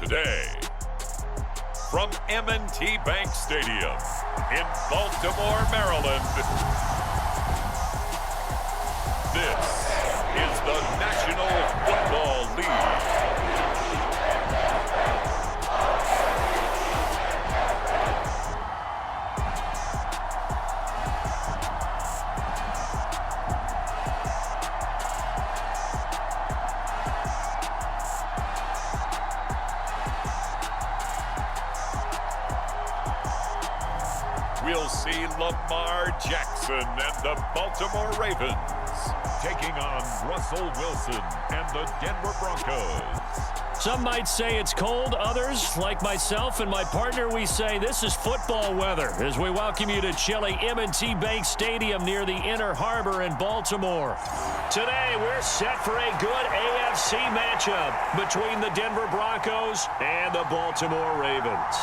today. From M&T Bank Stadium in Baltimore, Maryland, this is the National Football League. We'll see Lamar Jackson and the Baltimore Ravens taking on Russell Wilson and the Denver Broncos. Some might say it's cold. Others, like myself and my partner, we say this is football weather as we welcome you to chilly M&T Bank Stadium near the Inner Harbor in Baltimore. Today, we're set for a good AFC matchup between the Denver Broncos and the Baltimore Ravens.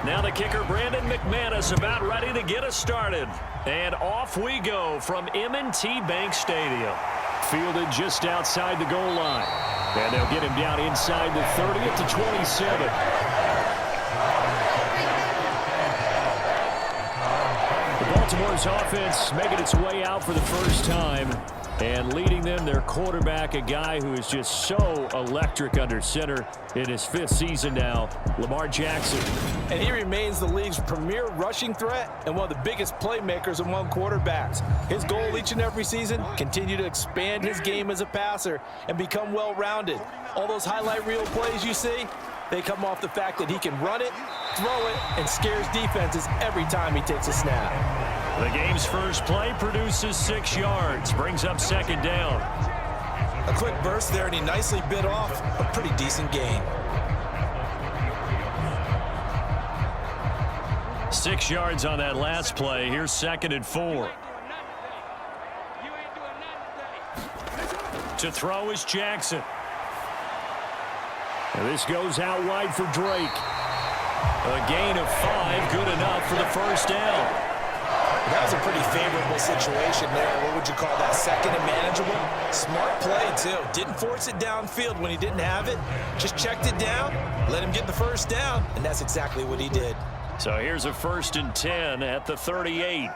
Now the kicker, Brandon McManus, about ready to get us started. And off we go from M&T Bank Stadium. Fielded just outside the goal line. And they'll get him down inside the 30 at the 27. The Baltimore's offense making its way out for the first time. And leading them, their quarterback, a guy who is just so electric under center in his 5th season now, Lamar Jackson. And he remains the league's premier rushing threat and one of the biggest playmakers among quarterbacks. His goal each and every season, continue to expand his game as a passer and become well-rounded. All those highlight reel plays you see, they come off the fact that he can run it, throw it, and scares defenses every time he takes a snap. The game's first play produces 6 yards, brings up 2nd down. A quick burst there, and he nicely bit off a pretty decent gain. 6 yards on that last play. Here's 2nd and 4. To throw is Jackson. And this goes out wide for Drake. A gain of 5, good enough for the first down. That was a pretty favorable situation there. What would you call that? 2nd and manageable? Smart play, too. Didn't force it downfield when he didn't have it. Just checked it down, let him get the first down, and that's exactly what he did. So here's a 1st and 10 at the 38.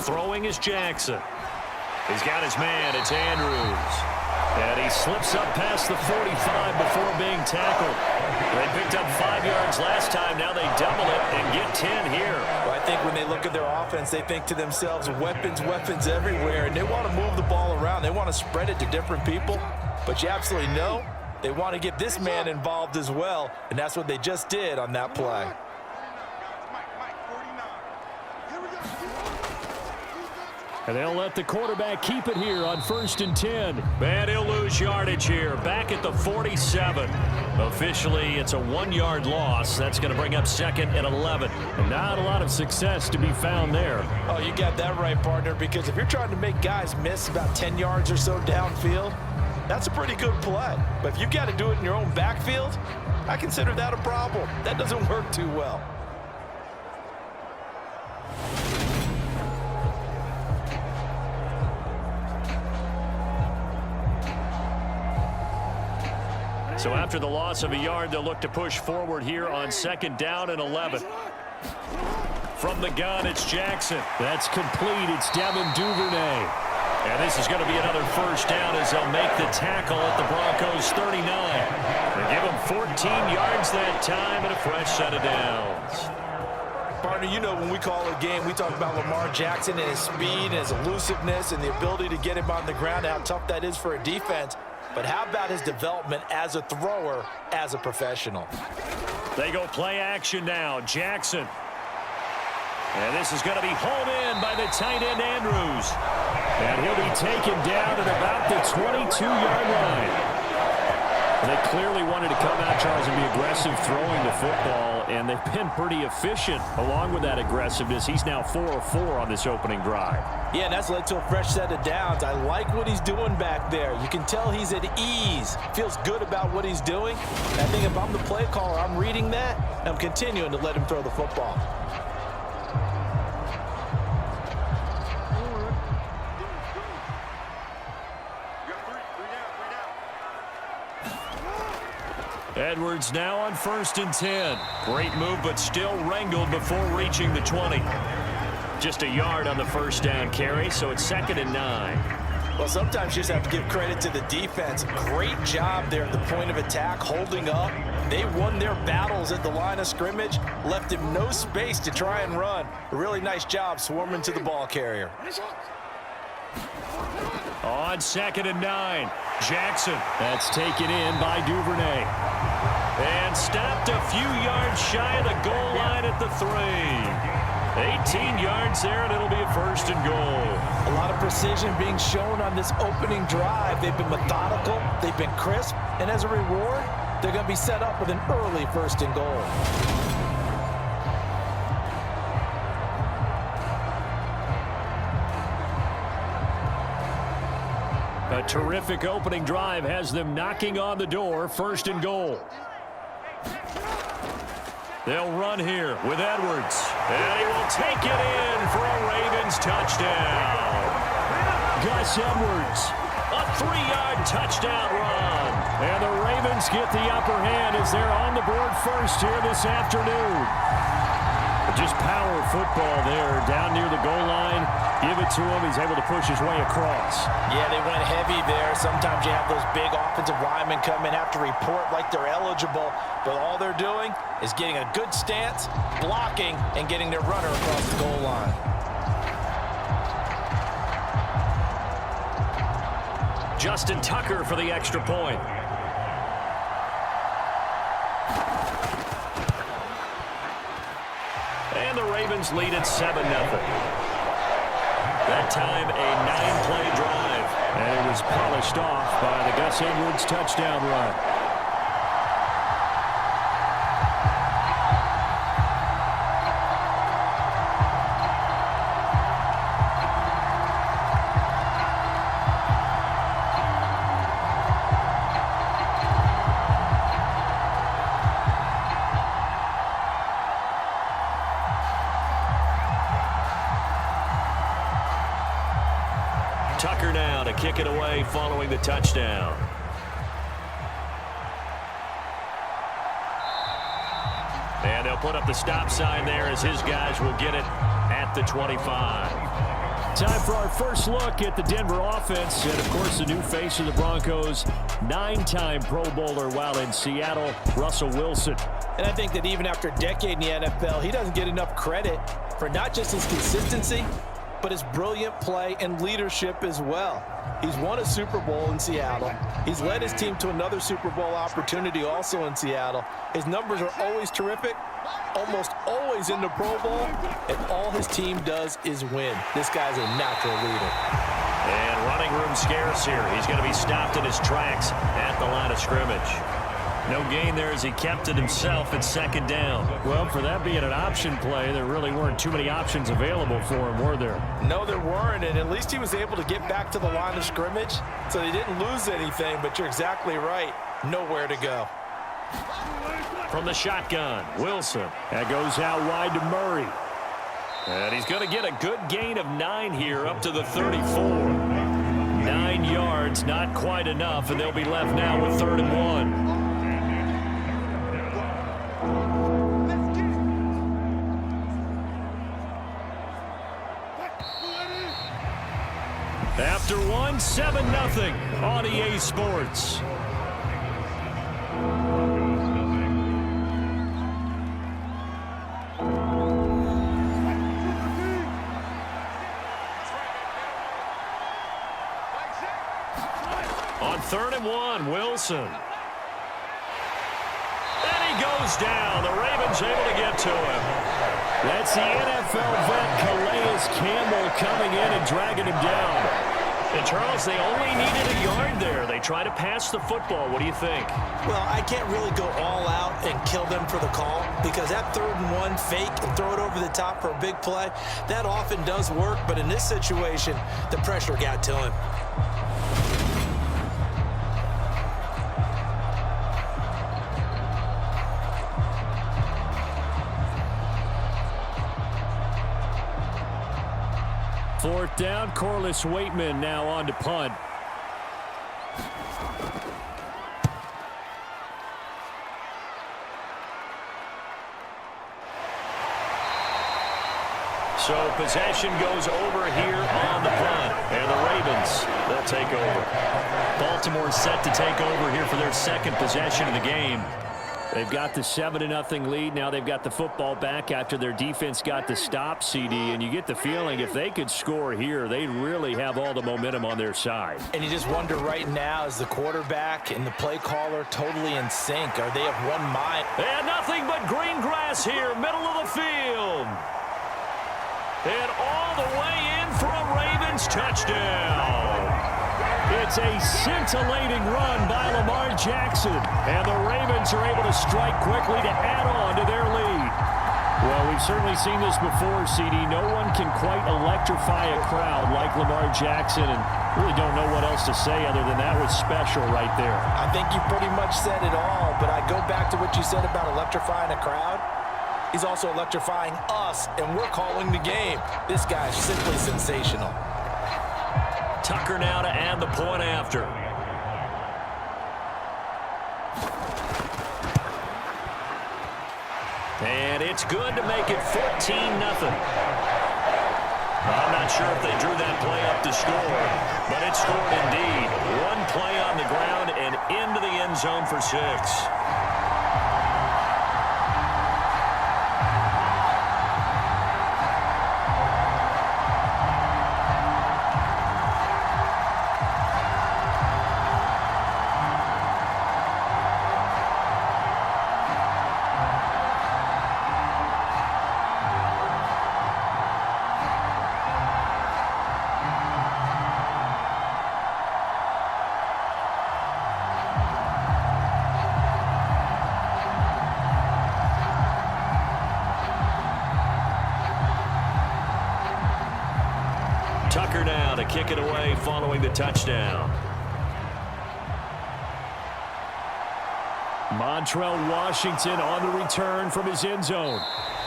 Throwing is Jackson. He's got his man. It's Andrews. And he slips up past the 45 before being tackled. They picked up 5 yards last time. Now they double it and get 10 here. Well, I think when they look at their offense, they think to themselves, weapons, weapons everywhere. And they want to move the ball around. They want to spread it to different people. But you absolutely know they want to get this man involved as well. And that's what they just did on that play. And they'll let the quarterback keep it here on 1st and 10. And he'll lose yardage here, back at the 47. Officially, it's a 1-yard loss. That's going to bring up 2nd and 11. And not a lot of success to be found there. Oh, you got that right, partner, because if you're trying to make guys miss about 10 yards or so downfield, that's a pretty good play. But if you've got to do it in your own backfield, I consider that a problem. That doesn't work too well. So after the loss of a yard, they'll look to push forward here on 2nd down and 11. From the gun, it's Jackson. That's complete. It's Devin Duvernay. And this is going to be another 1st down as they'll make the tackle at the Broncos' 39. They give them 14 yards that time and a fresh set of downs. Partner, you know when we call a game, we talk about Lamar Jackson and his speed and his elusiveness and the ability to get him on the ground, how tough that is for a defense. But how about his development as a thrower, as a professional? They go play action now. Jackson. And this is going to be hauled in by the tight end, Andrews. And he'll be taken down at about the 22-yard line. They clearly wanted to come out, Charles, and be aggressive throwing the football, and they've been pretty efficient along with that aggressiveness. He's now 4 of 4 on this opening drive. Yeah, and that's led to a fresh set of downs. I like what he's doing back there. You can tell he's at ease. Feels good about what he's doing. And I think if I'm the play caller, I'm reading that, and I'm continuing to let him throw the football. Edwards now on 1st and 10. Great move, but still wrangled before reaching the 20. Just a yard on the first down carry, so it's 2nd and 9. Well, sometimes you just have to give credit to the defense. Great job there at the point of attack, holding up. They won their battles at the line of scrimmage, left him no space to try and run. A really nice job swarming to the ball carrier. On 2nd and 9, Jackson. That's taken in by Duvernay. And stopped a few yards shy of the goal line at the 3. 18 yards there, and it'll be a 1st and goal. A lot of precision being shown on this opening drive. They've been methodical, they've been crisp, and as a reward, they're going to be set up with an early 1st and goal. A terrific opening drive has them knocking on the door, 1st and goal. They'll run here with Edwards, and he will take it in for a Ravens touchdown. Gus Edwards, a 3-yard touchdown run. And the Ravens get the upper hand as they're on the board first here this afternoon. Just power football there down near the goal line. Give it to him. He's able to push his way across. Yeah, they went heavy there. Sometimes you have those big offensive linemen come in, have to report like they're eligible. But all they're doing is getting a good stance, blocking, and getting their runner across the goal line. Justin Tucker for the extra point. And the Ravens lead at 7-0. That time, a 9-play drive. And it was polished off by the Gus Edwards touchdown run. Tucker now to kick it away following the touchdown. And they'll put up the stop sign there as his guys will get it at the 25. Time for our first look at the Denver offense. And, of course, the new face of the Broncos, 9-time Pro Bowler while in Seattle, Russell Wilson. And I think that even after a decade in the NFL, he doesn't get enough credit for not just his consistency, but his brilliant play and leadership as well. He's won a Super Bowl in Seattle. He's led his team to another Super Bowl opportunity also in Seattle. His numbers are always terrific, almost always in the Pro Bowl, and all his team does is win. This guy's a natural leader. And running room scarce here. He's going to be stopped in his tracks at the line of scrimmage. No gain there as he kept it himself at 2nd down. Well, for that being an option play, there really weren't too many options available for him, were there? No, there weren't, and at least he was able to get back to the line of scrimmage, so they didn't lose anything, but you're exactly right. Nowhere to go. From the shotgun, Wilson. That goes out wide to Murray. And he's going to get a good gain of 9 here up to the 34. 9 yards, not quite enough, and they'll be left now with 3rd and 1. After one, 7-0 on EA Sports. On 3rd and 1, Wilson. And he goes down. The Ravens able to get to him. That's the NFL vet Calais Campbell coming in and dragging him down. And Charles, they only needed a yard there. They try to pass the football. What do you think? Well, I can't really go all out and kill them for the call because that 3rd and 1 fake and throw it over the top for a big play, that often does work. But in this situation, the pressure got to him. Fourth down, Corliss Waitman now on to punt. So possession goes over here on the punt. And the Ravens, they'll take over. Baltimore set to take over here for their 2nd possession of the game. They've got the 7-0 lead. Now they've got the football back after their defense got the stop, CD. And you get the feeling if they could score here, they really have all the momentum on their side. And you just wonder right now, is the quarterback and the play caller totally in sync? Are they of one mind? And nothing but green grass here, middle of the field. And all the way in for a Ravens touchdown. It's a scintillating run by Lamar Jackson. And the Ravens are able to strike quickly to add on to their lead. Well, we've certainly seen this before, CD. No one can quite electrify a crowd like Lamar Jackson. And really don't know what else to say other than that was special right there. I think you pretty much said it all. But I go back to what you said about electrifying a crowd. He's also electrifying us, and we're calling the game. This guy's simply sensational. Tucker now to add the point after. And it's good to make it 14-0. I'm not sure if they drew that play up to score, but it scored indeed. One play on the ground and into the end zone for 6. Tucker now to kick it away following the touchdown. Montrell Washington on the return from his end zone.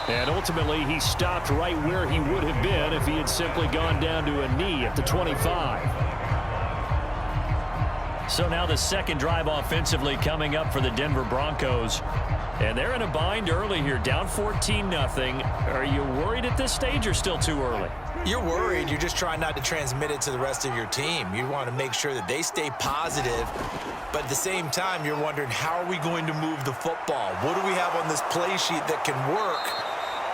And ultimately, he stopped right where he would have been if he had simply gone down to a knee at the 25. So now the 2nd drive offensively coming up for the Denver Broncos. And they're in a bind early here, down 14-0. Are you worried at this stage or still too early? You're worried. You're just trying not to transmit it to the rest of your team. You want to make sure that they stay positive. But at the same time, you're wondering, how are we going to move the football? What do we have on this play sheet that can work?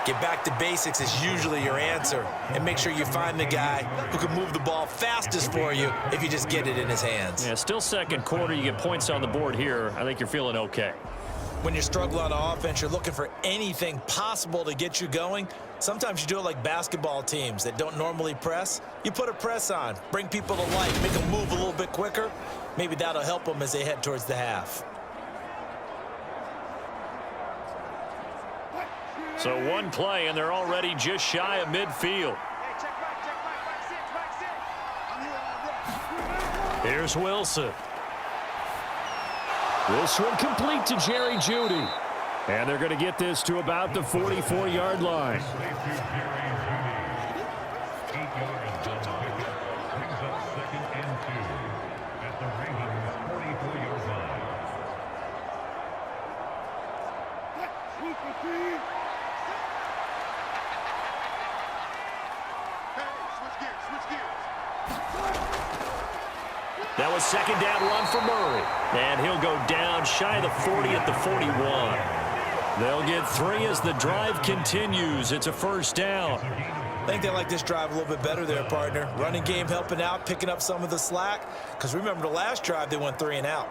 Get back to basics is usually your answer. And make sure you find the guy who can move the ball fastest for you if you just get it in his hands. Yeah, still 2nd quarter. You get points on the board here. I think you're feeling okay. When you're struggling on offense, you're looking for anything possible to get you going. Sometimes you do it like basketball teams that don't normally press. You put a press on, bring people to life, make them move a little bit quicker. Maybe that'll help them as they head towards the half. So one play, and they're already just shy of midfield. Here's Wilson. This one complete to Jerry Jeudy. And they're going to get this to about the 44-yard line. That was 2nd down run for Murray. And he'll go down shy of the 40 at the 41. They'll get 3 as the drive continues. It's a 1st down. I think they like this drive a little bit better there, partner. Running game helping out, picking up some of the slack. Because remember, the last drive, they went 3 and out.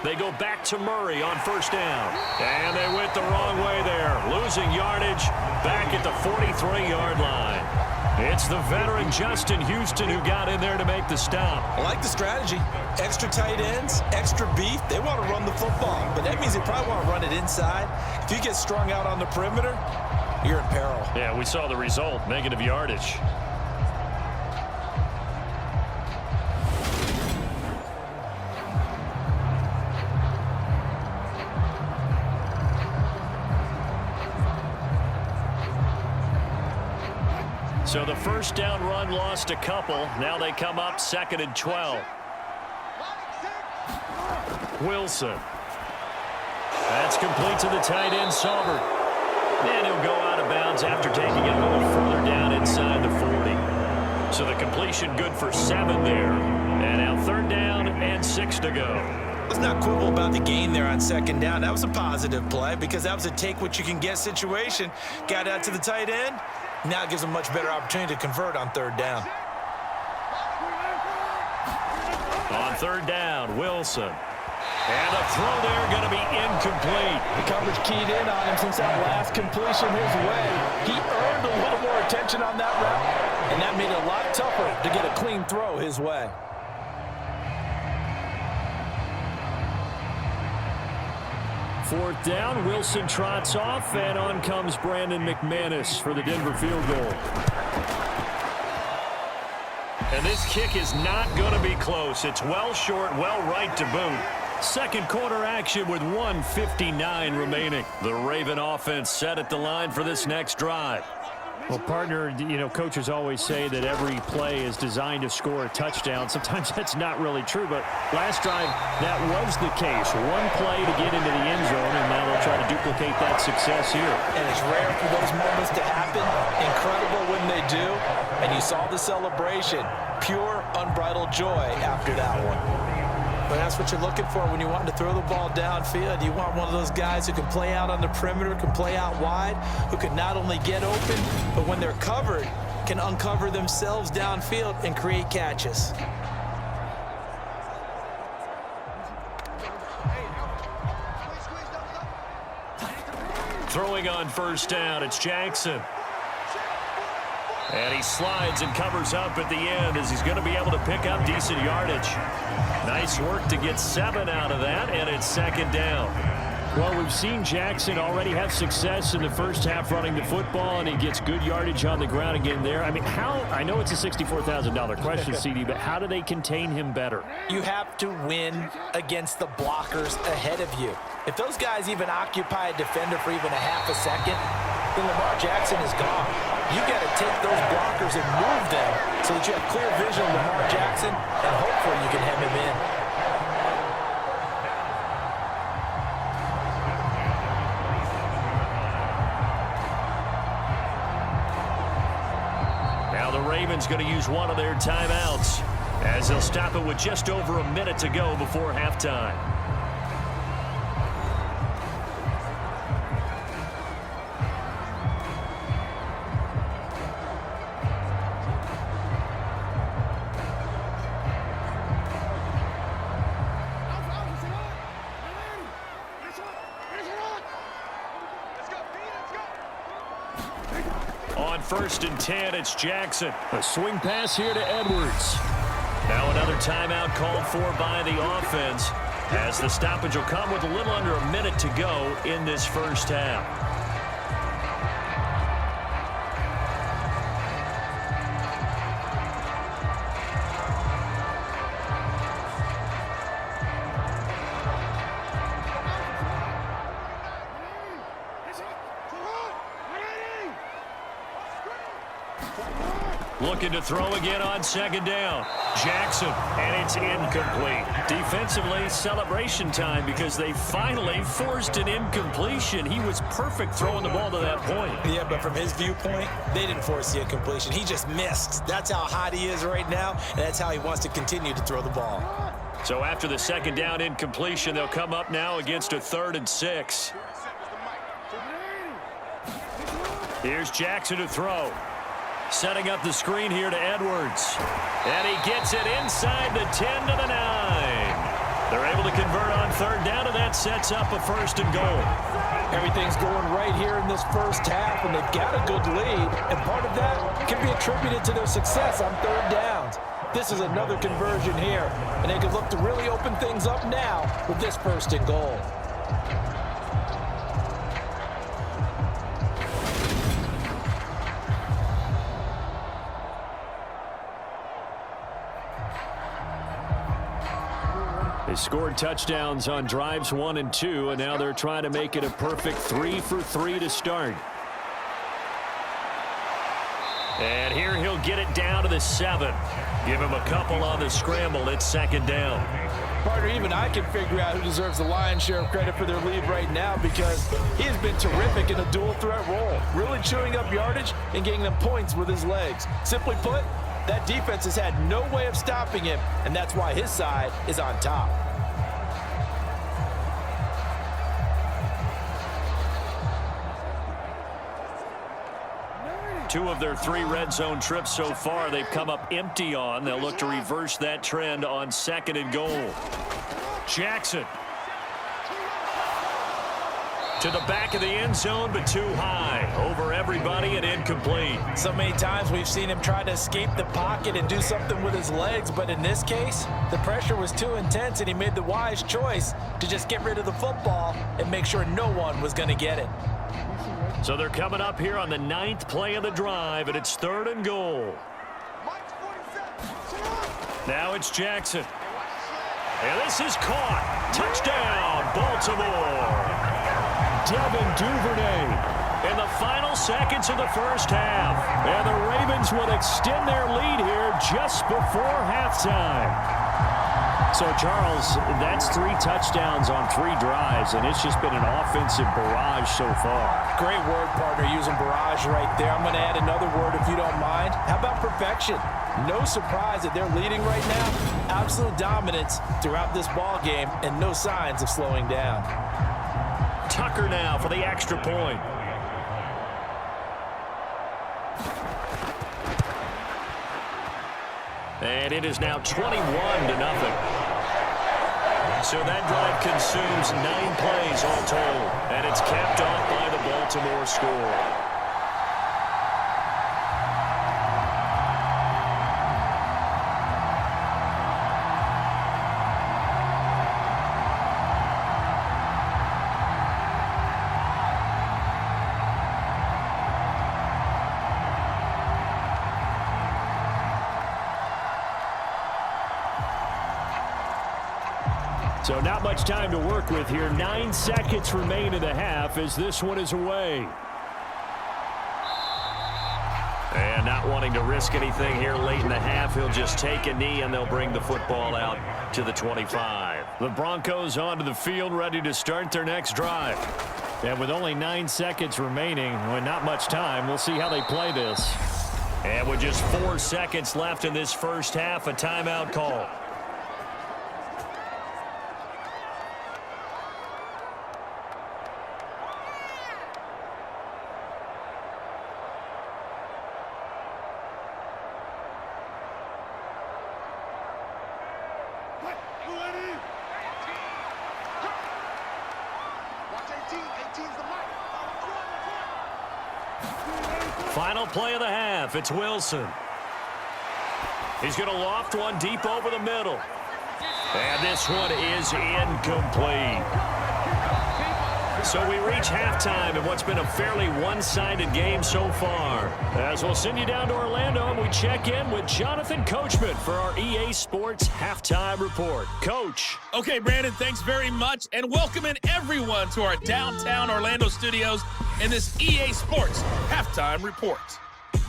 They go back to Murray on first down. And they went the wrong way there, losing yardage back at the 43-yard line. It's the veteran Justin Houston who got in there to make the stop. I like the strategy. Extra tight ends, extra beef. They want to run the football, but that means they probably want to run it inside. If you get strung out on the perimeter, you're in peril. Yeah, we saw the result, negative yardage. So the first down run lost a couple. Now they come up 2nd and 12. Wilson. That's complete to the tight end, Saubert. And he'll go out of bounds after taking it a little further down inside the 40. So the completion good for 7 there. And now 3rd down and 6 to go. Let's not quibble about the gain there on 2nd down. That was a positive play because that was a take-what-you-can-get situation. Got out to the tight end. Now it gives them a much better opportunity to convert on 3rd down. On 3rd down, Wilson. And a throw there going to be incomplete. The coverage keyed in on him since that last completion his way. He earned a little more attention on that route, and that made it a lot tougher to get a clean throw his way. Fourth down, Wilson trots off, and on comes Brandon McManus for the Denver field goal. And this kick is not going to be close. It's well short, well right to boot. Second quarter action with 1:59 remaining. The Raven offense set at the line for this next drive. Well, partner, you know, coaches always say that every play is designed to score a touchdown. Sometimes that's not really true, but last drive, that was the case. One play to get into the end zone, and now they'll try to duplicate that success here. And it's rare for those moments to happen. Incredible when they do. And you saw the celebration. Pure, unbridled joy after that one. But that's what you're looking for when you want to throw the ball downfield. You want one of those guys who can play out on the perimeter, can play out wide, who can not only get open, but when they're covered, can uncover themselves downfield and create catches. Throwing on first down, it's Jackson. And he slides and covers up at the end as he's going to be able to pick up decent yardage. Nice work to get 7 out of that, and it's 2nd down. Well, we've seen Jackson already have success in the first half running the football, and he gets good yardage on the ground again there. I mean, I know it's a $64,000 question, CD, but how do they contain him better? You have to win against the blockers ahead of you. If those guys even occupy a defender for even a half a second, then Lamar Jackson is gone. You got to take those blockers and move them so that you have clear vision of Lamar Jackson, and hopefully you can hem him in. Now the Ravens going to use one of their timeouts as they'll stop it with just over a minute to go before halftime. On 1st and 10, it's Jackson. A swing pass here to Edwards. Now another timeout called for by the offense as the stoppage will come with a little under a minute to go in this first half. Looking to throw again on 2nd down. Jackson, and it's incomplete. Defensively, celebration time because they finally forced an incompletion. He was perfect throwing the ball to that point. Yeah, but from his viewpoint, they didn't force the incompletion. He just missed. That's how hot he is right now, and that's how he wants to continue to throw the ball. So after the 2nd down incompletion, they'll come up now against a 3rd and 6. Here's Jackson to throw. Setting up the screen here to Edwards. And he gets it inside the 10 to the 9. They're able to convert on third down, and that sets up a first and goal. Everything's going right here in this first half, and they've got a good lead, and part of that can be attributed to their success on third downs. This is another conversion here, and they can look to really open things up now with this first and goal. They scored touchdowns on drives 1 and 2, and now they're trying to make it a perfect 3 for 3 to start. And here he'll get it down to the 7. Give him a couple on the scramble. It's second down. Partner, even I can figure out who deserves the lion's share of credit for their lead right now, because he has been terrific in a dual threat role, really chewing up yardage and getting them points with his legs. Simply put, that defense has had no way of stopping him, and that's why his side is on top. Two of their 3 red zone trips so far they've come up empty on. They'll look to reverse that trend on second and goal. Jackson to the back of the end zone, but too high. Over everybody and incomplete. So many times we've seen him try to escape the pocket and do something with his legs, but in this case, the pressure was too intense, and he made the wise choice to just get rid of the football and make sure no one was going to get it. So they're coming up here on the 9th play of the drive, and it's third and goal. Now it's Jackson. And this is caught. Touchdown, Baltimore. Devin Duvernay in the final seconds of the first half. And the Ravens will extend their lead here just before halftime. So, Charles, that's 3 touchdowns on 3 drives, and it's just been an offensive barrage so far. Great word, partner, using barrage right there. I'm going to add another word if you don't mind. How about perfection? No surprise that they're leading right now. Absolute dominance throughout this ball game, and no signs of slowing down. Tucker now for the extra point. And it is now 21-0. So that drive consumes 9 plays all told. And it's capped off by the Baltimore score. So not much time to work with here. 9 seconds remain in the half as this one is away. And not wanting to risk anything here late in the half, he'll just take a knee and they'll bring the football out to the 25. The Broncos onto the field ready to start their next drive. And with only 9 seconds remaining, with not much time, we'll see how they play this. And with just 4 seconds left in this first half, a timeout call. Final play of the half. It's Wilson. He's going to loft one deep over the middle. And this one is incomplete. So we reach halftime in what's been a fairly one-sided game so far. As we'll send you down to Orlando, and we check in with Jonathan Coachman for our EA Sports Halftime Report. Coach. Okay, Brandon, thanks very much, and welcoming everyone to our downtown Orlando studios in this EA Sports Halftime Report.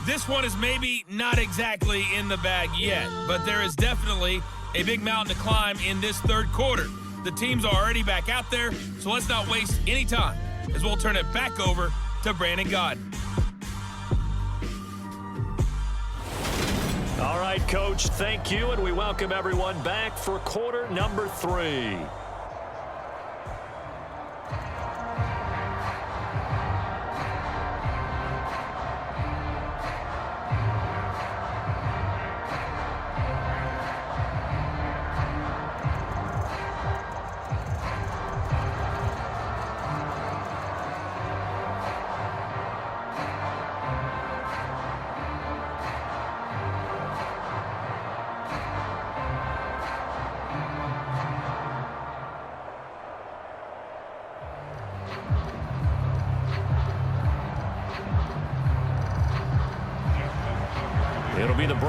This one is maybe not exactly in the bag yet, but there is definitely a big mountain to climb in this third quarter. The teams are already back out there, so let's not waste any time as we'll turn it back over to Brandon Godden. All right, Coach, thank you, and we welcome everyone back for quarter number 3.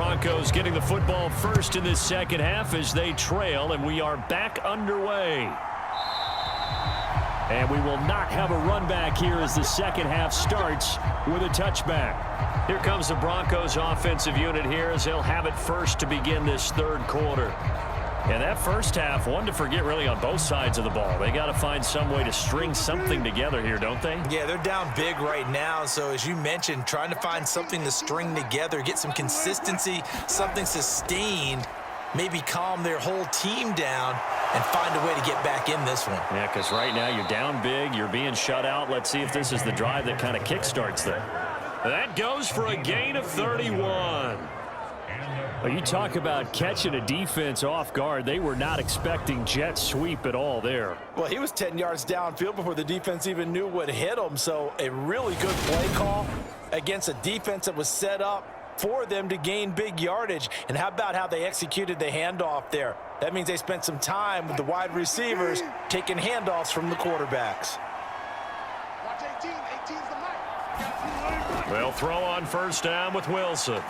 Broncos getting the football first in this second half as they trail, and we are back underway. And we will not have a run back here as the second half starts with a touchback. Here comes the Broncos offensive unit here as they'll have it first to begin this third quarter. And that first half, one to forget really on both sides of the ball. They got to find some way to string something together here, don't they? Yeah, they're down big right now. So as you mentioned, trying to find something to string together, get some consistency, something sustained, maybe calm their whole team down and find a way to get back in this one. Yeah, because right now you're down big, you're being shut out. Let's see if this is the drive that kind of kickstarts them. That goes for a gain of 31. Well, you talk about catching a defense off guard. They were not expecting jet sweep at all there. Well, he was 10 yards downfield before the defense even knew what hit him. So a really good play call against a defense that was set up for them to gain big yardage. And how about how they executed the handoff there? That means they spent some time with the wide receivers taking handoffs from the quarterbacks. They'll throw on first down with Wilson.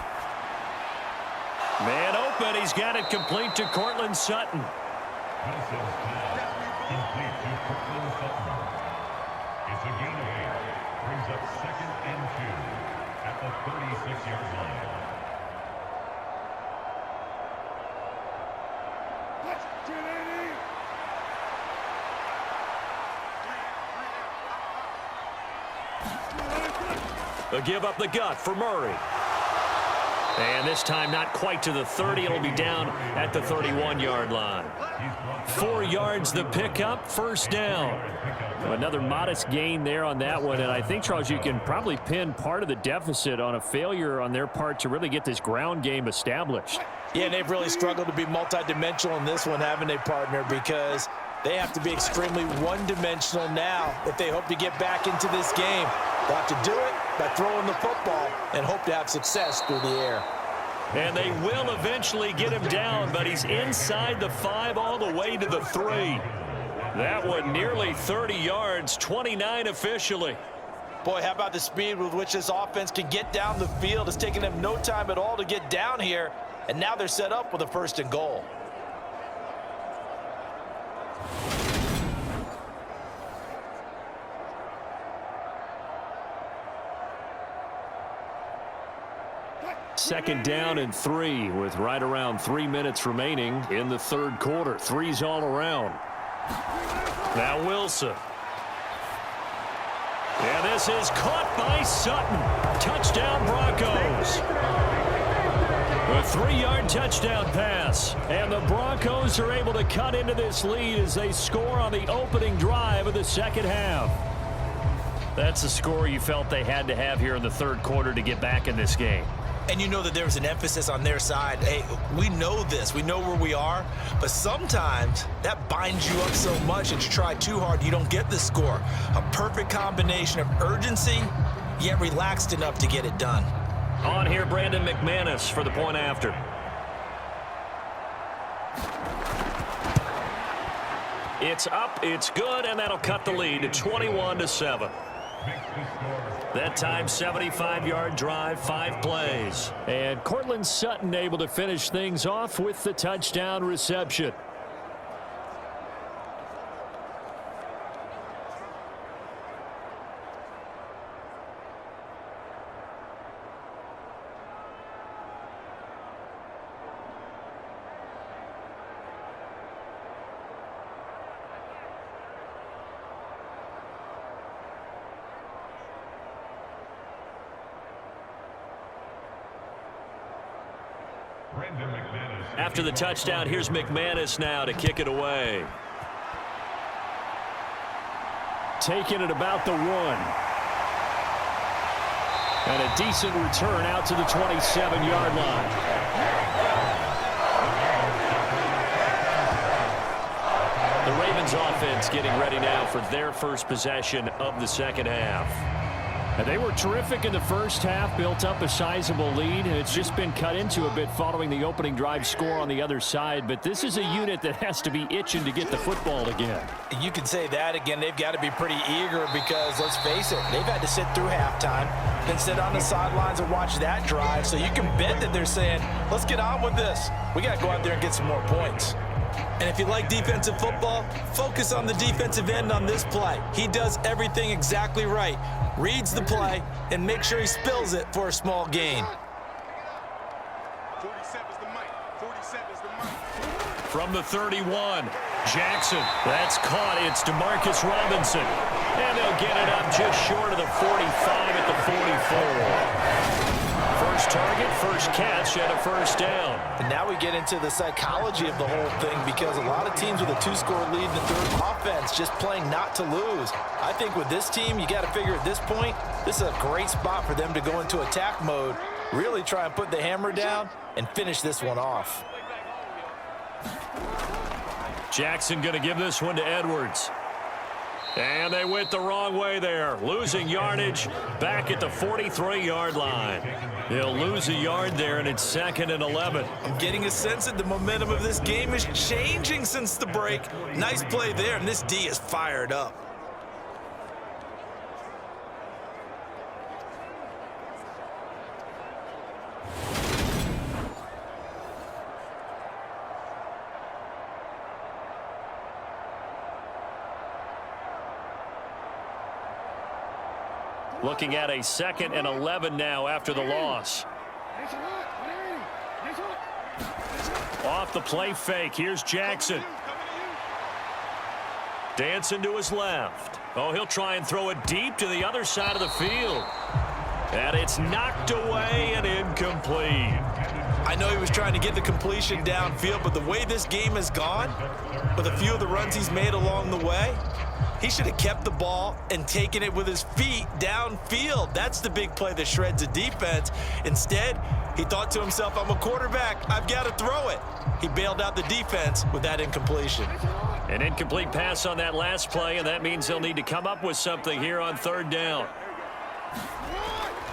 Man open. He's got it complete to Cortland Sutton. Wilson's pass complete to Cortland Sutton. It's a gain of 8. Brings up 2nd and 2 at the 36-yard line. They'll give up the gut for Murray. And this time not quite to the 30. It'll be down at the 31-yard line. 4 yards the pickup, first down. Another modest gain there on that one. And I think, Charles, you can probably pin part of the deficit on a failure on their part to really get this ground game established. Yeah, and they've really struggled to be multidimensional in this one, haven't they, partner? Because they have to be extremely one-dimensional now if they hope to get back into this game. They'll have to do it by throwing the football and hope to have success through the air. And they will eventually get him down, but he's inside the 5 all the way to the 3. That one nearly 30 yards, 29 officially. Boy, how about the speed with which this offense can get down the field? It's taken them no time at all to get down here, and now they're set up with a 1st and goal. Second down and 3 with right around 3 minutes remaining in the third quarter. 3's all around. Now Wilson. And this is caught by Sutton. Touchdown Broncos. A 3-yard touchdown pass. And the Broncos are able to cut into this lead as they score on the opening drive of the second half. That's a score you felt they had to have here in the third quarter to get back in this game. And you know that there was an emphasis on their side. Hey, we know this. We know where we are. But sometimes that binds you up so much that you try too hard, you don't get the score. A perfect combination of urgency, yet relaxed enough to get it done. On here, Brandon McManus for the point after. It's up, it's good, and that'll cut the lead to 21-7. That time, 75-yard drive, 5 plays. And Cortland Sutton able to finish things off with the touchdown reception. After the touchdown, here's McManus now to kick it away. Taking it about the 1. And a decent return out to the 27-yard line. The Ravens offense getting ready now for their first possession of the second half. And they were terrific in the first half, built up a sizable lead. It's just been cut into a bit following the opening drive score on the other side. But this is a unit that has to be itching to get the football again. You can say that again. They've got to be pretty eager because, let's face it, they've had to sit through halftime, then sit on the sidelines and watch that drive. So you can bet that they're saying, let's get on with this. We got to go out there and get some more points. And if you like defensive football, focus on the defensive end on this play. He does everything exactly right. Reads the play and make sure he spills it for a small gain. 47's the mic. 47's the mic. From the 31, Jackson. That's caught. It's DeMarcus Robinson. And they'll get it up just short of the 45 at the 44. First target, first catch, and a first down. And now we get into the psychology of the whole thing because a lot of teams with a two-score lead in the third offense just playing not to lose. I think with this team, you got to figure at this point, this is a great spot for them to go into attack mode, really try and put the hammer down and finish this one off. Jackson going to give this one to Edwards. And they went the wrong way there, losing yardage back at the 43-yard line. They'll lose a yard there, and it's 2nd and 11. I'm getting a sense that the momentum of this game is changing since the break. Nice play there, and this D is fired up. Looking at a 2nd and 11 now after the loss. Off the play fake. Here's Jackson. Dancing to his left. Oh, he'll try and throw it deep to the other side of the field. And it's knocked away and incomplete. I know he was trying to get the completion downfield, but the way this game has gone, with a few of the runs he's made along the way, he should have kept the ball and taken it with his feet downfield. That's the big play that shreds a defense. Instead, he thought to himself, I'm a quarterback. I've got to throw it. He bailed out the defense with that incompletion. An incomplete pass on that last play, and that means they'll need to come up with something here on 3rd down.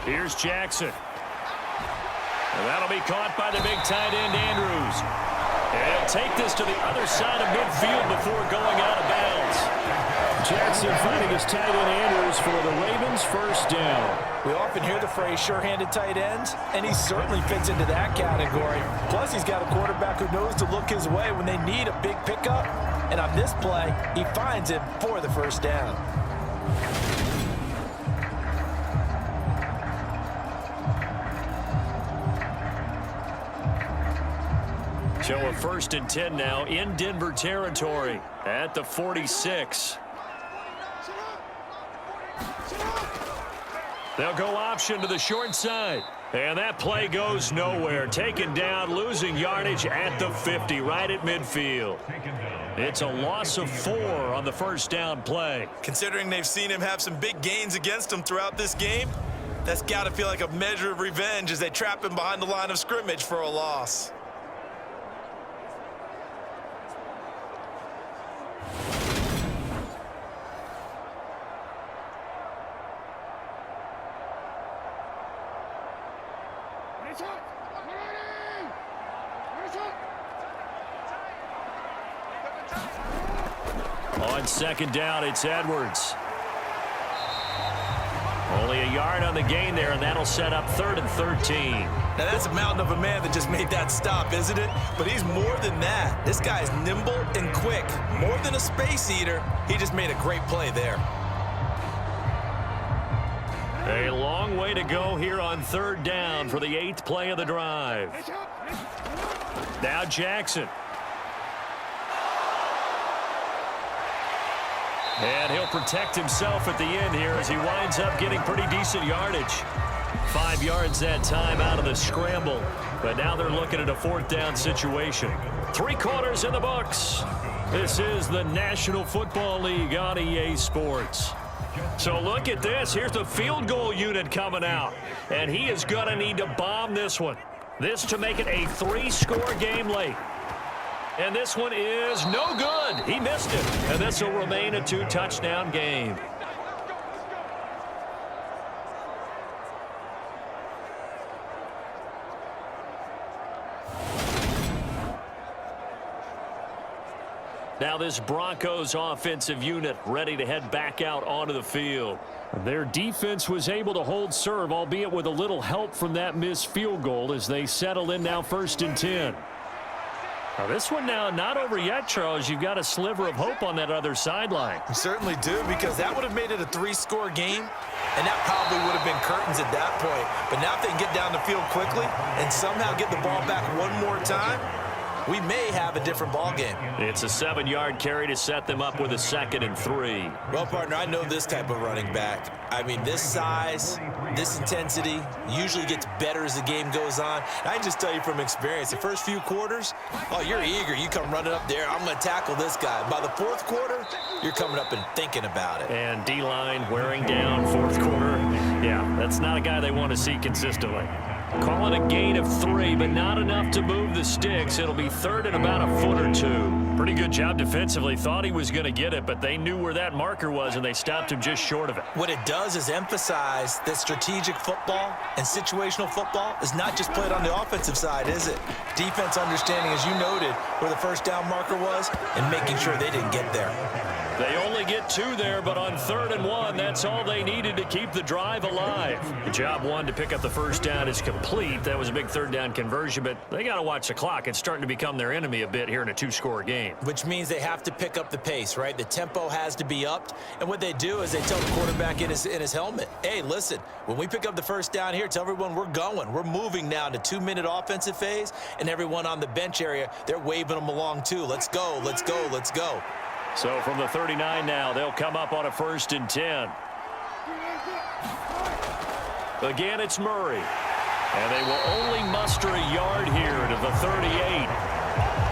Here's Jackson. And that'll be caught by the big tight end, Andrews. And he'll take this to the other side of midfield before going out of bounds. Jackson finding his tight end Andrews for the Ravens' first down. We often hear the phrase sure-handed tight ends, and he certainly fits into that category. Plus, he's got a quarterback who knows to look his way when they need a big pickup. And on this play, he finds it for the first down. So a 1st and 10 now in Denver territory at the 46. They'll go option to the short side. And that play goes nowhere. Taken down, losing yardage at the 50, right at midfield. It's a loss of 4 on the first down play. Considering they've seen him have some big gains against him throughout this game, that's got to feel like a measure of revenge as they trap him behind the line of scrimmage for a loss. On 2nd down, it's Edwards. Only a yard on the gain there, and that'll set up 3rd and 13. Now, that's a mountain of a man that just made that stop, isn't it? But he's more than that. This guy's nimble and quick. More than a space eater, he just made a great play there. A long way to go here on 3rd down for the 8th play of the drive. Now Jackson. And he'll protect himself at the end here as he winds up getting pretty decent yardage. 5 yards that time out of the scramble. But now they're looking at a 4th down situation. 3 quarters in the books. This is the National Football League on EA Sports. So look at this. Here's the field goal unit coming out. And he is going to need to bomb this one. This to make it a 3-score game late. And this one is no good. He missed it. And this will remain a 2-touchdown game. Now this Broncos offensive unit ready to head back out onto the field. Their defense was able to hold serve, albeit with a little help from that missed field goal as they settle in now 1st and 10. Now this one now not over yet, Charles. You've got a sliver of hope on that other sideline. You certainly do, because that would have made it a 3-score game, and that probably would have been curtains at that point. But now if they can get down the field quickly and somehow get the ball back one more time, we may have a different ball game. It's a 7-yard carry to set them up with a 2nd and 3. Well, partner, I know this type of running back. I mean, this size, this intensity usually gets better as the game goes on. And I can just tell you from experience, the first few quarters, oh, you're eager. You come running up there, I'm going to tackle this guy. By the 4th quarter, you're coming up and thinking about it. And D-line wearing down 4th quarter. Yeah, that's not a guy they want to see consistently. Calling a gain of 3, but not enough to move the sticks. It'll be 3rd and about a foot or 2. Pretty good job defensively. Thought he was going to get it, but they knew where that marker was, and they stopped him just short of it. What it does is emphasize that strategic football and situational football is not just played on the offensive side, is it? Defense understanding, as you noted, where the 1st down marker was and making sure they didn't get there. They only get 2 there, but on 3rd and 1, that's all they needed to keep the drive alive. Job 1 to pick up the 1st down is complete. That was a big 3rd down conversion, but they got to watch the clock. It's starting to become their enemy a bit here in a 2-score game. Which means they have to pick up the pace, right? The tempo has to be upped. And what they do is they tell the quarterback in his helmet, hey, listen, when we pick up the 1st down here, tell everyone we're going. We're moving now to 2-minute offensive phase, and everyone on the bench area, they're waving them along too. Let's go, let's go, let's go. So from the 39 now, they'll come up on a 1st and 10. Again, it's Murray. And they will only muster a yard here to the 38.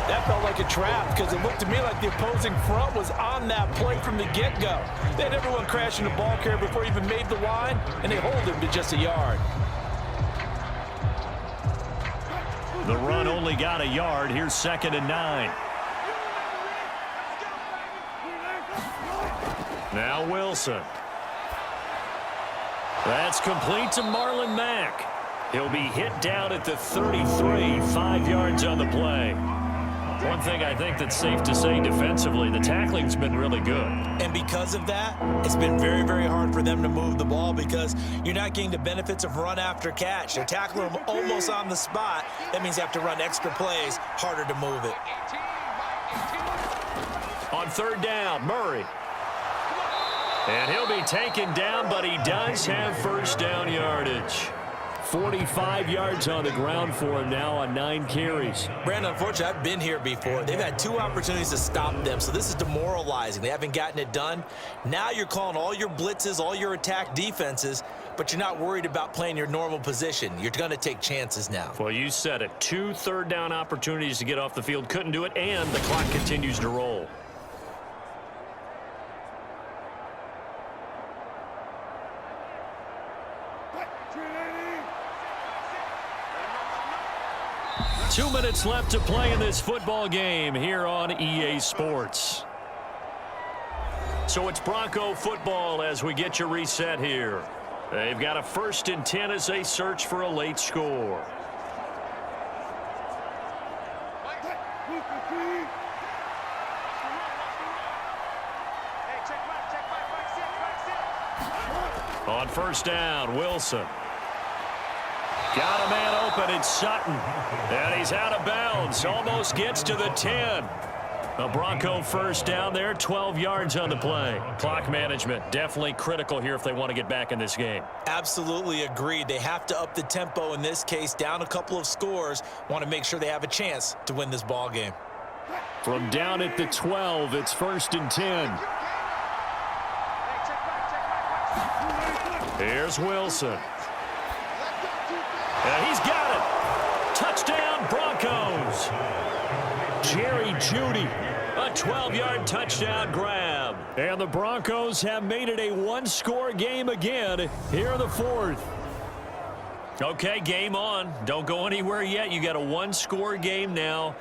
That felt like a trap because it looked to me like the opposing front was on that play from the get-go. They had everyone crashing the ball carrier before he even made the line, and they hold him to just a yard. The run only got a yard. Here's 2nd and 9. Now Wilson. That's complete to Marlon Mack. He'll be hit down at the 33, 5 yards on the play. One thing I think that's safe to say defensively, the tackling's been really good. And because of that, it's been very, very hard for them to move the ball because you're not getting the benefits of run after catch. They're tackling them almost on the spot. That means they have to run extra plays, harder to move it. On 3rd down, Murray. And he'll be taken down, but he does have 1st down yardage. 45 yards on the ground for him now on 9 carries. Brandon, unfortunately, I've been here before. They've had 2 opportunities to stop them, so this is demoralizing. They haven't gotten it done. Now you're calling all your blitzes, all your attack defenses, but you're not worried about playing your normal position. You're going to take chances now. Well, you said it. 2 3rd down opportunities to get off the field. Couldn't do it, and the clock continues to roll. Two minutes left to play in this football game here on EA Sports. So it's Bronco football as we get your reset here. They've got a 1st and 10 as they search for a late score. On 1st down, Wilson. Got a man open, it's Sutton. And he's out of bounds, almost gets to the 10. A Bronco 1st down there, 12 yards on the play. Clock management, definitely critical here if they want to get back in this game. Absolutely agreed. They have to up the tempo in this case, down a couple of scores. Want to make sure they have a chance to win this ball game. From down at the 12, it's 1st and 10. Here's Wilson. And he's got it. Touchdown, Broncos. Jerry Jeudy, a 12-yard touchdown grab. And the Broncos have made it a 1-score game again here in the 4th. Okay, game on. Don't go anywhere yet. You got a 1-score game now.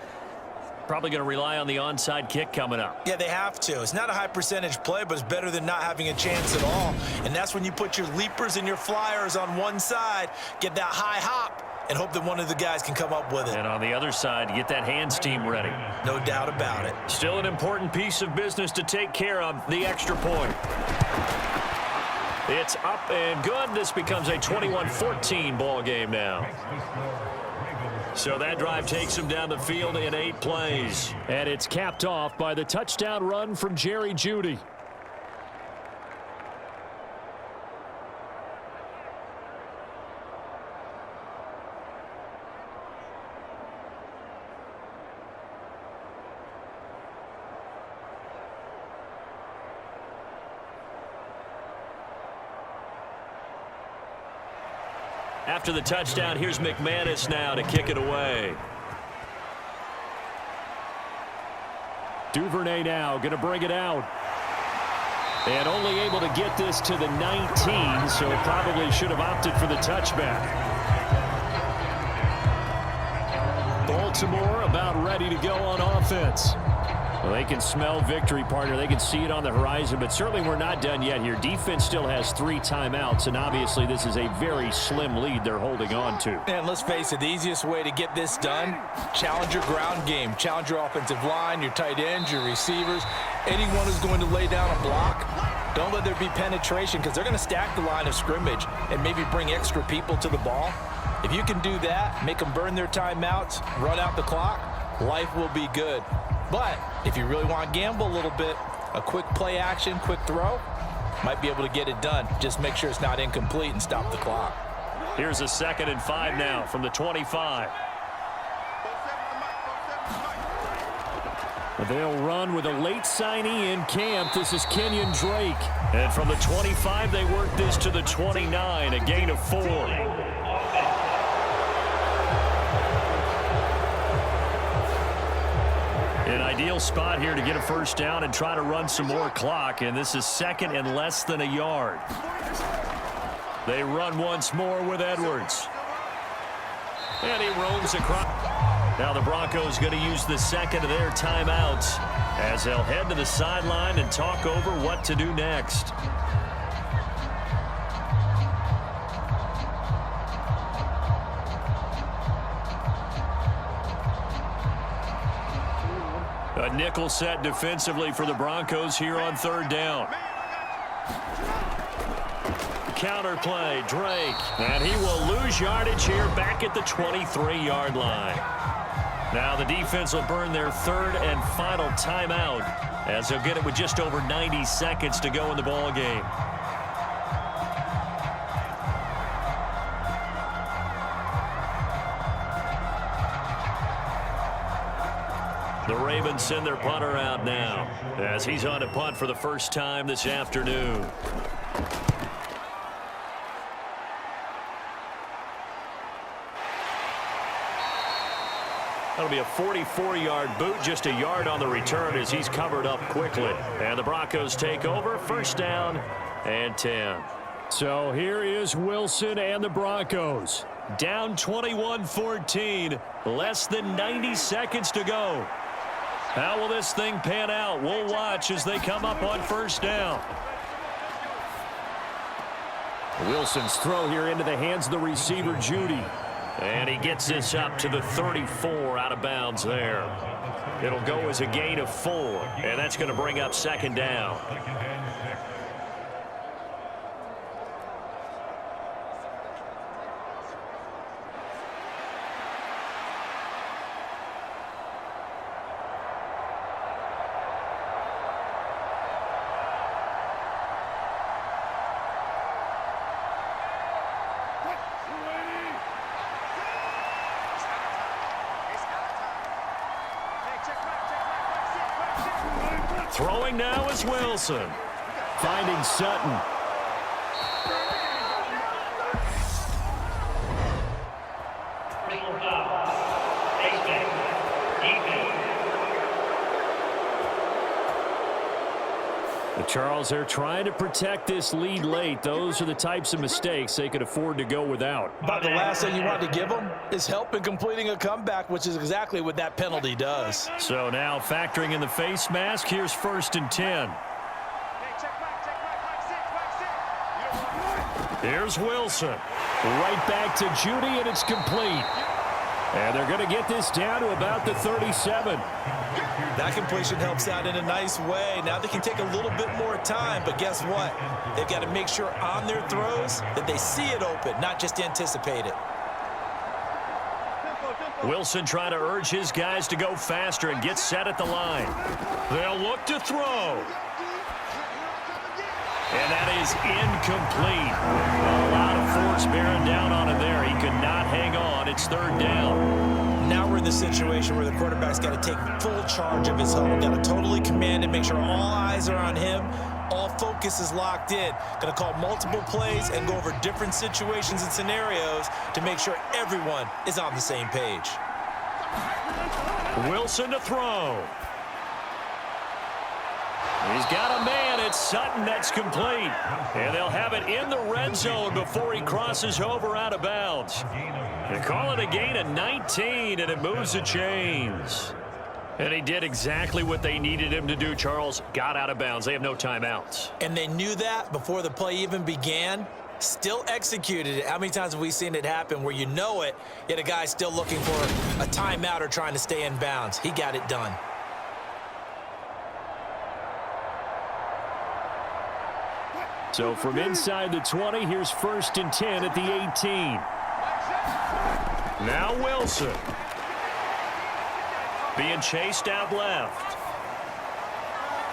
Probably going to rely on the onside kick coming up. Yeah, they have to. It's not a high percentage play, but it's better than not having a chance at all. And that's when you put your leapers and your flyers on one side, get that high hop, and hope that one of the guys can come up with it. And on the other side, get that hands team ready. No doubt about it. Still an important piece of business to take care of, the extra point. It's up and good. This becomes a 21-14 ball game now. So that drive takes him down the field in 8 plays. And it's capped off by the touchdown run from Jerry Jeudy. After the touchdown, here's McManus now to kick it away. Duvernay now going to bring it out. And only able to get this to the 19, so probably should have opted for the touchback. Baltimore about ready to go on offense. Well, they can smell victory, partner. They can see it on the horizon, but certainly we're not done yet here. Defense still has 3 timeouts, and obviously this is a very slim lead they're holding on to. And let's face it, the easiest way to get this done, challenge your ground game. Challenge your offensive line, your tight ends, your receivers. Anyone who's going to lay down a block, don't let there be penetration because they're going to stack the line of scrimmage and maybe bring extra people to the ball. If you can do that, make them burn their timeouts, run out the clock, life will be good. But if you really want to gamble a little bit, a quick play action, quick throw, might be able to get it done. Just make sure it's not incomplete and stop the clock. Here's a 2nd and 5 now from the 25. They'll run with a late signee in camp. This is Kenyon Drake. And from the 25, they work this to the 29, a gain of 4. An ideal spot here to get a first down and try to run some more clock, and this is 2nd and less than a yard. They run once more with Edwards. And he roams across. Now the Broncos going to use the 2nd of their timeouts as they'll head to the sideline and talk over what to do next. A nickel set defensively for the Broncos here on 3rd down. Counter play, Drake. And he will lose yardage here back at the 23-yard line. Now the defense will burn their 3rd and final timeout as they'll get it with just over 90 seconds to go in the ball game. The Ravens send their punter out now as he's on to punt for the first time this afternoon. That'll be a 44-yard boot, just a yard on the return as he's covered up quickly. And the Broncos take over, 1st down and 10. So here is Wilson and the Broncos. Down 21-14, less than 90 seconds to go. How will this thing pan out? We'll watch as they come up on 1st down. Wilson's throw here into the hands of the receiver, Jeudy. And he gets this up to the 34 out of bounds there. It'll go as a gain of 4, and that's going to bring up 2nd down. Throwing now is Wilson. Finding Sutton. Charles, they're trying to protect this lead late. Those are the types of mistakes they could afford to go without. But the last thing you want to give them is help in completing a comeback, which is exactly what that penalty does. So now factoring in the face mask, here's 1st and 10. Here's Wilson. Right back to Judy, and it's complete. And they're going to get this down to about the 37. That completion helps out in a nice way. Now they can take a little bit more time, but guess what? They've got to make sure on their throws that they see it open, not just anticipate it. Wilson trying to urge his guys to go faster and get set at the line. They'll look to throw. And that is incomplete. A lot of force bearing down on him there. He could not hang on. It's third down. Now we're in the situation where the quarterback's got to take full charge of his home. Got to totally command it, make sure all eyes are on him. All focus is locked in. Going to call multiple plays and go over different situations and scenarios to make sure everyone is on the same page. Wilson to throw. He's got a man. It's Sutton. That's complete. And they'll have it in the red zone before he crosses over out of bounds. They call it a gain of 19, and it moves the chains. And he did exactly what they needed him to do, Charles. Got out of bounds. They have no timeouts. And they knew that before the play even began. Still executed it. How many times have we seen it happen where you know it, yet a guy's still looking for a timeout or trying to stay in bounds? He got it done. So from inside the 20, here's 1st and 10 at the 18. Now Wilson. Being chased out left.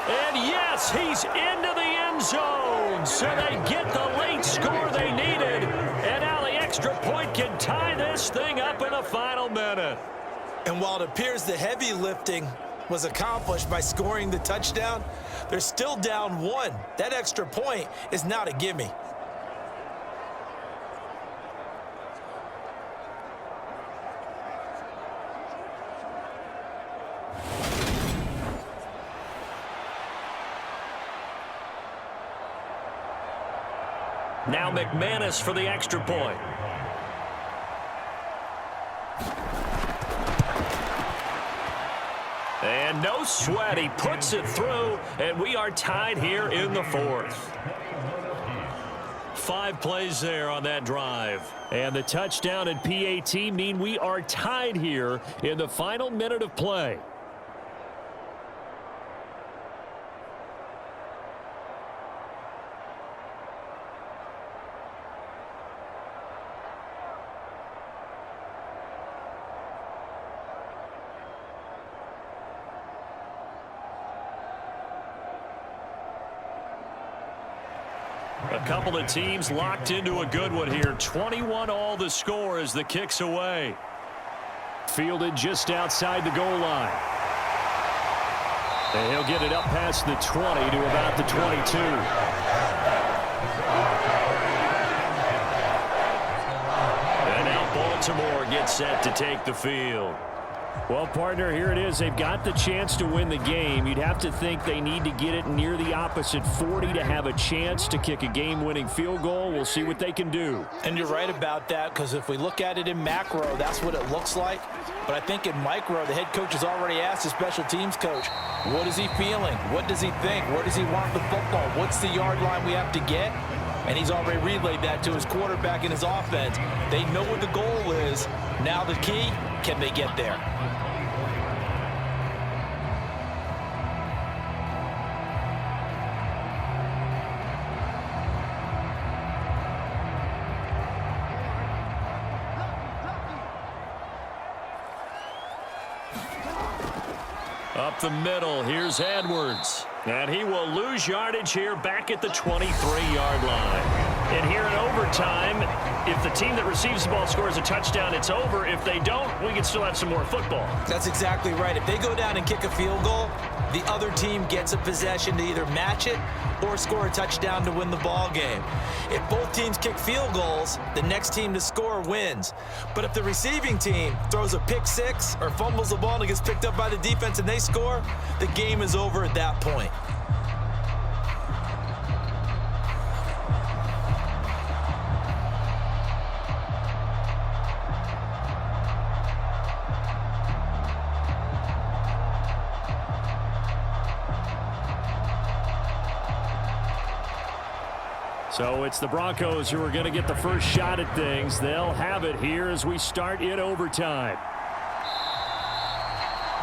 And yes, he's into the end zone. So they get the late score they needed. And now the extra point can tie this thing up in the final minute. And while it appears the heavy lifting was accomplished by scoring the touchdown, they're still down 1. That extra point is not a gimme. Now McManus for the extra point. And no sweat. He puts it through, and we are tied here in the 4th. 5 plays there on that drive. And the touchdown and PAT mean we are tied here in the final minute of play. A couple of teams locked into a good one here. 21 all the score as the kick's away. Fielded just outside the goal line. And he'll get it up past the 20 to about the 22. And now Baltimore gets set to take the field. Well, partner, here it is. They've got the chance to win the game. You'd have to think they need to get it near the opposite 40 to have a chance to kick a game-winning field goal. We'll see what they can do. And you're right about that, because if we look at it in macro, that's what it looks like. But I think in micro, the head coach has already asked the special teams coach, what is he feeling? What does he think? Where does he want the football? What's the yard line we have to get? And he's already relayed that to his quarterback and his offense. They know what the goal is. Now the key, can they get there? Up the middle, here's Edwards. And he will lose yardage here back at the 23-yard line. And here in overtime, if the team that receives the ball scores a touchdown, it's over. If they don't, we can still have some more football. That's exactly right. If they go down and kick a field goal, the other team gets a possession to either match it or score a touchdown to win the ball game. If both teams kick field goals, the next team to score wins. But if the receiving team throws a pick six or fumbles the ball and it gets picked up by the defense and they score, the game is over at that point. So it's the Broncos who are going to get the first shot at things. They'll have it here as we start in overtime.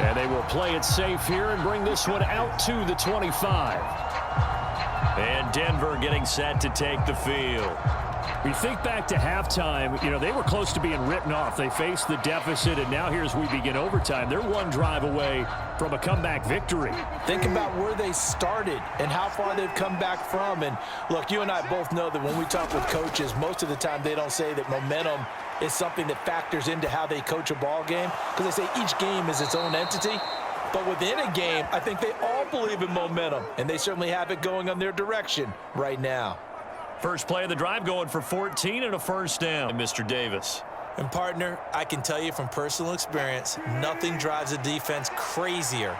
And they will play it safe here and bring this one out to the 25. And Denver getting set to take the field. We think back to halftime, they were close to being written off. They faced the deficit, and now here as we begin overtime, they're one drive away from a comeback victory. Think about where they started and how far they've come back from. And look, you and I both know that when we talk with coaches, most of the time they don't say that momentum is something that factors into how they coach a ball game, because they say each game is its own entity. But within a game, I think they all believe in momentum, and they certainly have it going on their direction right now. First play of the drive going for 14 and a first down. And Mr. Davis. And partner, I can tell you from personal experience, nothing drives a defense crazier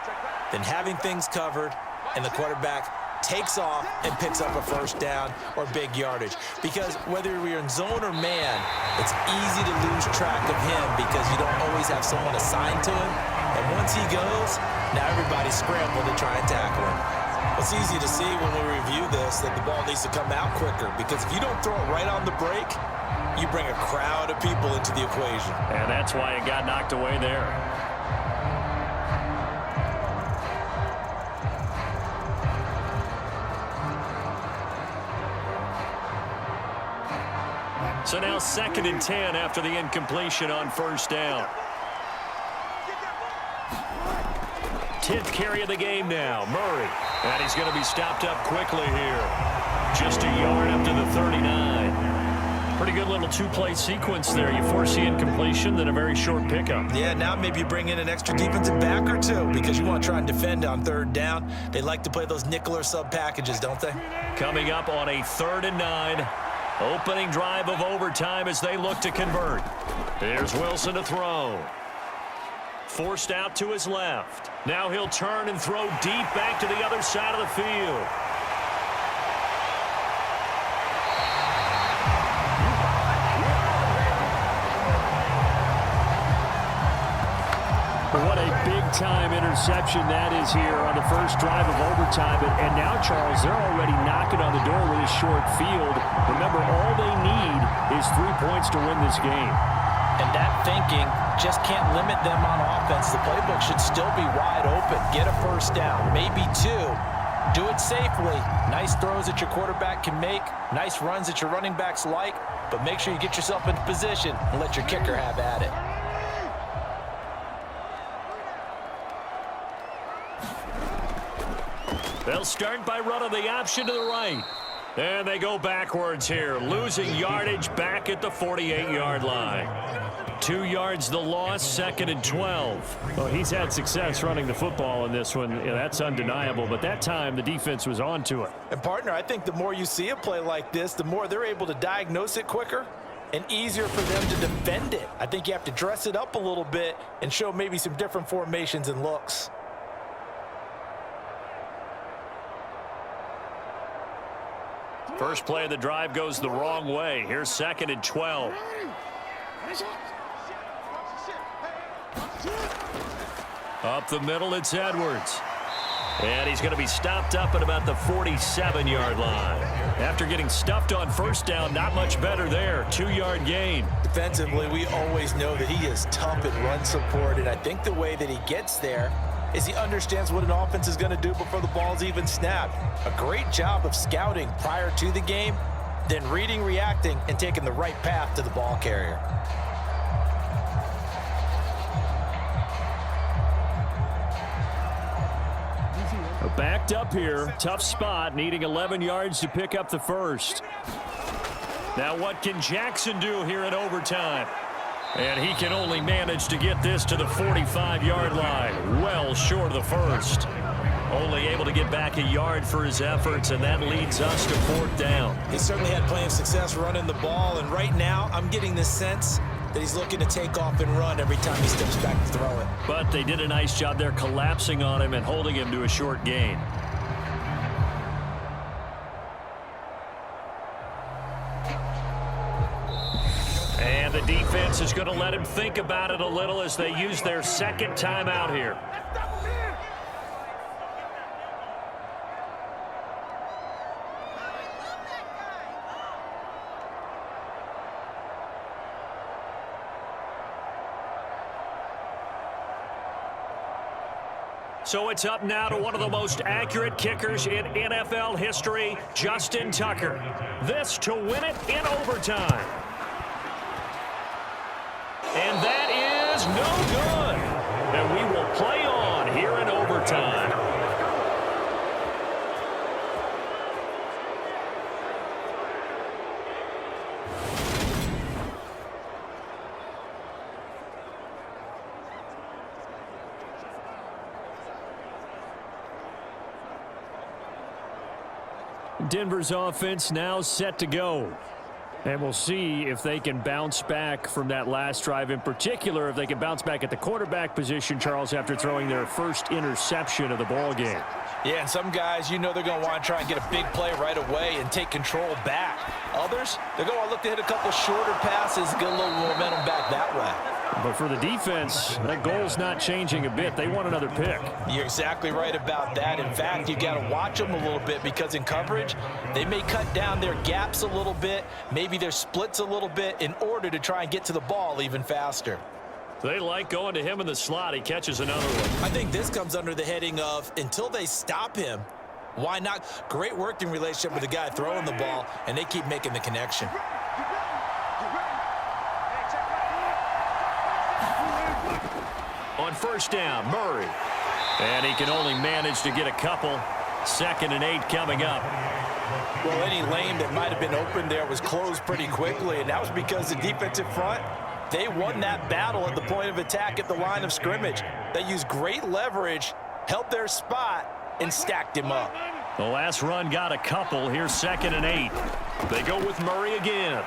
than having things covered and the quarterback takes off and picks up a first down or big yardage. Because whether you're in zone or man, it's easy to lose track of him because you don't always have someone assigned to him. And once he goes, now everybody's scrambling to try and tackle him. It's easy to see when we review this that the ball needs to come out quicker, because if you don't throw it right on the break, you bring a crowd of people into the equation. And that's why it got knocked away there. So now 2nd and 10 after the incompletion on first down. 10th carry of the game now, Murray. And he's going to be stopped up quickly here. Just a yard up to the 39. Pretty good little two-play sequence there. You force the incompletion, then a very short pickup. Yeah, now maybe you bring in an extra defensive back or two because you want to try and defend on 3rd down. They like to play those nickel or sub packages, don't they? Coming up on a 3rd and 9. Opening drive of overtime as they look to convert. Here's Wilson to throw. Forced out to his left. Now he'll turn and throw deep back to the other side of the field. What a big-time interception that is here on the first drive of overtime. And now, Charles, they're already knocking on the door with a short field. Remember, all they need is 3 points to win this game. And that thinking just can't limit them on offense. The playbook should still be wide open. Get a first down, maybe 2. Do it safely. Nice throws that your quarterback can make. Nice runs that your running backs like. But make sure you get yourself into position and let your kicker have at it. They'll start by running the option to the right. And they go backwards here, losing yardage back at the 48-yard line. 2 yards the loss, 2nd and 12. Well, he's had success running the football in this one. Yeah, that's undeniable. But that time, the defense was on to it. And, partner, I think the more you see a play like this, the more they're able to diagnose it quicker and easier for them to defend it. I think you have to dress it up a little bit and show maybe some different formations and looks. First play of the drive goes the wrong way. Here's 2nd and 12. Up the middle, it's Edwards. And he's going to be stopped up at about the 47-yard line. After getting stuffed on first down, not much better there. 2-yard gain. Defensively, we always know that he is tough in run support, and I think the way that he gets there is he understands what an offense is going to do before the ball's even snapped. A great job of scouting prior to the game, then reading, reacting, and taking the right path to the ball carrier. Backed up here, tough spot, needing 11 yards to pick up the first. Now what can Jackson do here in overtime? And he can only manage to get this to the 45-yard line, well short of the first. Only able to get back a yard for his efforts, and that leads us to 4th down. He certainly had plenty of success running the ball, and right now I'm getting the sense that he's looking to take off and run every time he steps back to throw it. But they did a nice job there collapsing on him and holding him to a short gain. And the defense is going to let him think about it a little as they use their 2nd timeout here. So it's up now to one of the most accurate kickers in NFL history, Justin Tucker. This to win it in overtime. And that is no good. And we will play on here in overtime. Denver's offense now set to go. And we'll see if they can bounce back from that last drive, in particular if they can bounce back at the quarterback position, Charles, after throwing their first interception of the ball game. Yeah, and some guys, you know they're going to want to try and get a big play right away and take control back. Others, they're going to look to hit a couple shorter passes, get a little momentum back that way. But for the defense, that goal's not changing a bit. They want another pick. You're exactly right about that. In fact, you got to watch them a little bit because in coverage, they may cut down their gaps a little bit, maybe their splits a little bit in order to try and get to the ball even faster. They like going to him in the slot. He catches another one. I think this comes under the heading of until they stop him, why not? Great working relationship with the guy throwing the ball, and they keep making the connection. On first down, Murray. And he can only manage to get a couple. 2nd and 8 coming up. Well, any lane that might have been open there was closed pretty quickly, and that was because the defensive front, they won that battle at the point of attack at the line of scrimmage. They used great leverage, held their spot, and stacked him up. The last run got a couple. Here's 2nd and 8. They go with Murray again.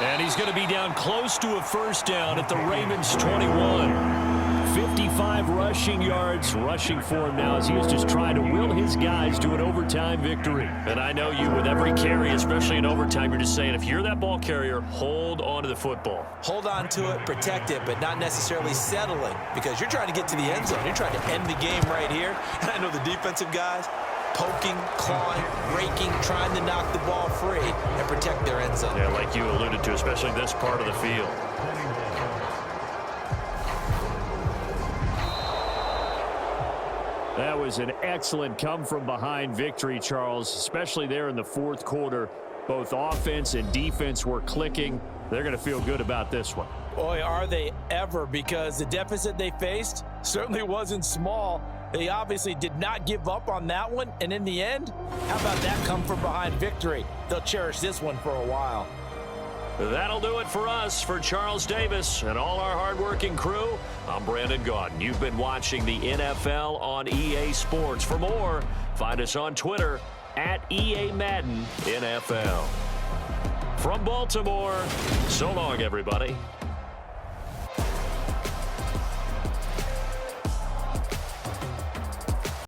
And he's going to be down close to a first down at the Ravens 21. 55 rushing yards rushing for him now as he is just trying to will his guys to an overtime victory. And I know you, with every carry, especially in overtime, you're just saying if you're that ball carrier, hold on to the football. Hold on to it, protect it, but not necessarily settling because you're trying to get to the end zone. You're trying to end the game right here. And I know the defensive guys poking, clawing, raking, trying to knock the ball free and protect their end zone. Yeah, like you alluded to, especially this part of the field. That was an excellent come-from-behind victory, Charles, especially there in the fourth quarter. Both offense and defense were clicking. They're going to feel good about this one. Boy, are they ever, because the deficit they faced certainly wasn't small. They obviously did not give up on that one, and in the end, how about that come-from-behind victory? They'll cherish this one for a while. That'll do it for us. For Charles Davis and all our hardworking crew, I'm Brandon Gaudin. You've been watching the NFL on EA Sports. For more, find us on Twitter at EA Madden NFL. From Baltimore, so long, everybody.